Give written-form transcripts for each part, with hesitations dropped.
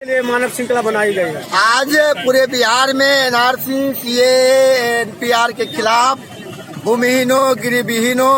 के लिए मानव श्रृंखला बनाई गई है। आज पूरे बिहार में एनआरसी, सीए, एनपीआर के खिलाफ भूमिहीनों, गृहविहीनों,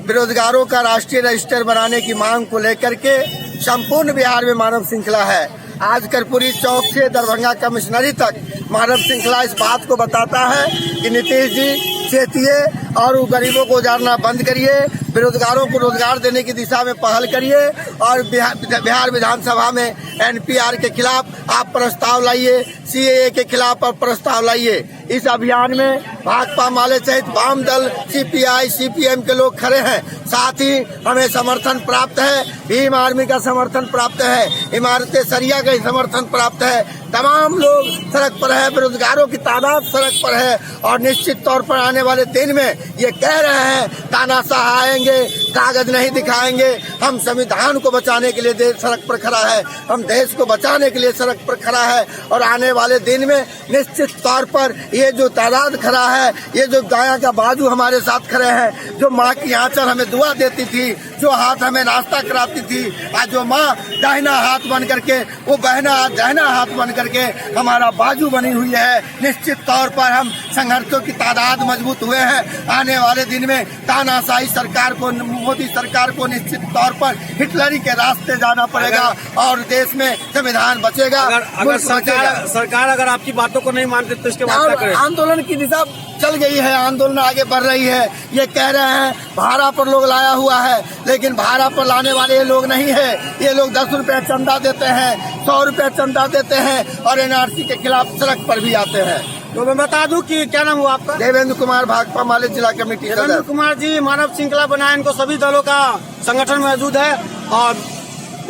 बेरोजगारों का राष्ट्रीय रजिस्टर बनाने की मांग को लेकर के संपूर्ण बिहार में मानव श्रृंखला है। आज कर्पूरी चौक से दरभंगा कमिश्नरी तक मानव श्रृंखला इस बात को बताता है कि नीतीश जी चेतिए और गरीबों को उजाड़ना बंद करिए, बेरोजगारों को रोजगार देने की दिशा में पहल करिए और बिहार विधानसभा में एनपीआर के खिलाफ आप प्रस्ताव लाइए, सीएए के आप प्रस्ताव लाइए। इस अभियान में भाकपा माले सहित वाम दल, सीपीआई, सीपीएम के लोग खड़े हैं। साथ ही हमें समर्थन प्राप्त है, भीम आर्मी का समर्थन प्राप्त है, इमारत सरिया का समर्थन प्राप्त है। तमाम लोग सड़क पर है, बेरोजगारों की तादाद सड़क पर है और निश्चित तौर पर आने वाले दिन में ये कह रहे हैं तानाशाह आएंगे, कागज नहीं दिखाएंगे। हम संविधान को बचाने के लिए देश सड़क पर खड़ा है, हम देश को बचाने के लिए सड़क पर खड़ा है और आने वाले दिन में निश्चित तौर पर ये जो तादाद खड़ा है, ये जो गाया का बाजू हमारे साथ खड़े हैं, जो माँ की आंचल हमें दुआ देती थी, जो हाथ हमें नाश्ता कराती थी, आज जो माँ दाहिना हाथ बन करके, वो बहना दाहिना हाथ बन करके हमारा बाजू बनी हुई है। निश्चित तौर पर हम संघर्षों की तादाद मजबूत हुए हैं। आने वाले दिन में तानाशाही सरकार को, मोदी सरकार को निश्चित तौर पर हिटलरी के रास्ते जाना पड़ेगा और देश में संविधान बचेगा। अगर सरकार अगर आपकी बातों को नहीं मानती तो इसके बाद क्या करें? आंदोलन की दिशा चल गई है, आंदोलन आगे बढ़ रही है। ये कह रहे हैं भाड़ा पर लोग लाया हुआ है, लेकिन भाड़ा पर लाने वाले ये लोग नहीं है। ये लोग 10 रुपए चंदा देते हैं, 100 रुपए चंदा देते हैं और एनआरसी के खिलाफ सड़क पर भी आते हैं। तो मैं बता दूं कि क्या नाम हुआ आपका? देवेंद्र कुमार, भाकपा माले जिला कमेटी। देवेंद्र कुमार जी मानव श्रृंखला बनाए, इनको सभी दलों का संगठन मौजूद है। और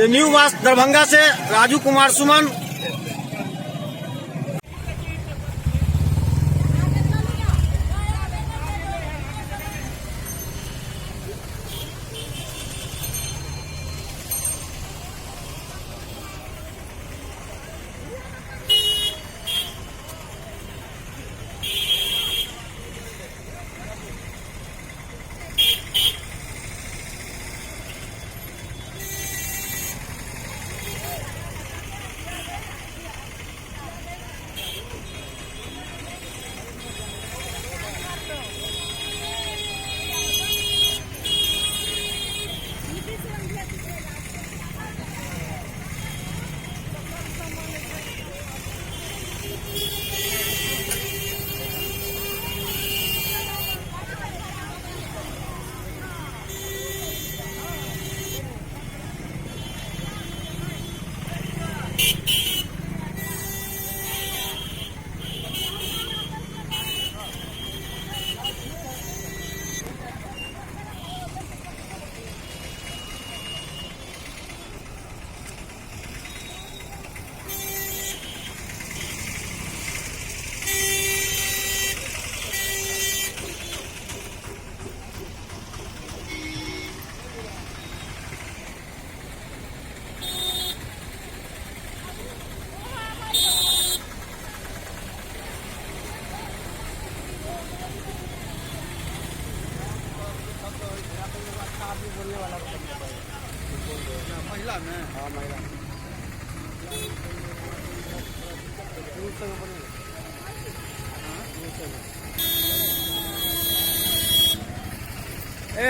न्यू वास दरभंगा से राजू कुमार सुमन। महिला में, हाँ महिला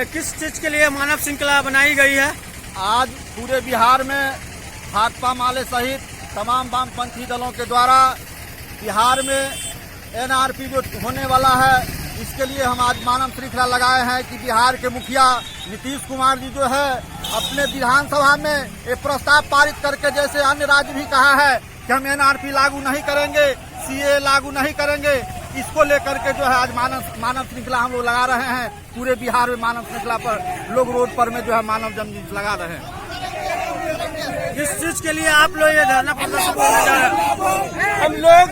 किस चीज के लिए मानव श्रृंखला बनाई गई है? आज पूरे बिहार में भाकपा माले सहित तमाम वामपंथी दलों के द्वारा बिहार में एनआरपी जो होने वाला है, इसके लिए हम आज मानव श्रृंखला लगाए हैं कि बिहार के मुखिया नीतीश कुमार जी जो है अपने विधानसभा में एक प्रस्ताव पारित करके, जैसे अन्य राज्य भी कहा है कि हम एनआरपी लागू नहीं करेंगे, सीए लागू नहीं करेंगे, इसको लेकर के जो है आज मानव श्रृंखला हम लोग लगा रहे हैं। पूरे बिहार में मानव श्रृंखला पर लोग रोड पर में जो है मानव जन लगा रहे हैं। किस चीज के लिए आप लोग ये धरना प्रदर्शन करने जा रहे हैं? हम लोग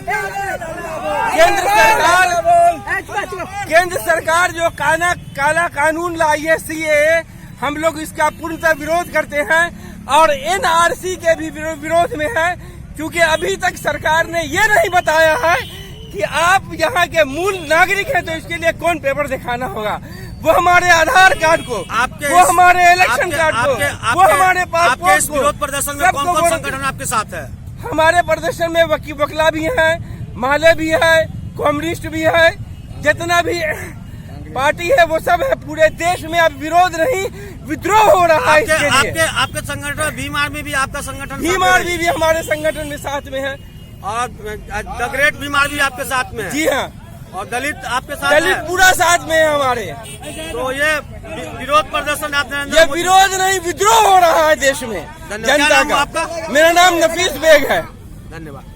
केंद्र सरकार जो काला कानून लाई है सीएए, हम लोग इसका पूर्णतः विरोध करते हैं और एनआरसी के भी विरोध में है, क्योंकि अभी तक सरकार ने ये नहीं बताया है कि आप यहाँ के मूल नागरिक हैं तो इसके लिए कौन पेपर दिखाना होगा। वो हमारे आधार कार्ड को, वो हमारे इलेक्शन कार्ड को, वो हमारे पासपोर्ट को। विरोध प्रदर्शन में कौन कौन संगठन आपके साथ है? हमारे प्रदर्शन में वकला भी है, माले भी है, कम्युनिस्ट भी है, जितना भी पार्टी है वो सब है। पूरे देश में अब विरोध नहीं, विद्रोह हो रहा है। इसके लिए आपके संगठन भीम आर्मी भी आपका संगठन भीम आर्मी भी हमारे संगठन में साथ में है और द ग्रेट भीम आर्मी आपके साथ में है। जी हाँ, और दलित आपके साथ दलित है। पूरा साथ में है हमारे। तो ये विरोध प्रदर्शन आप ये विरोध नहीं, विद्रोह हो रहा है देश में धन्यवाद। क्या जनता नाम का। आपका? मेरा नाम नफीस बेग है। धन्यवाद।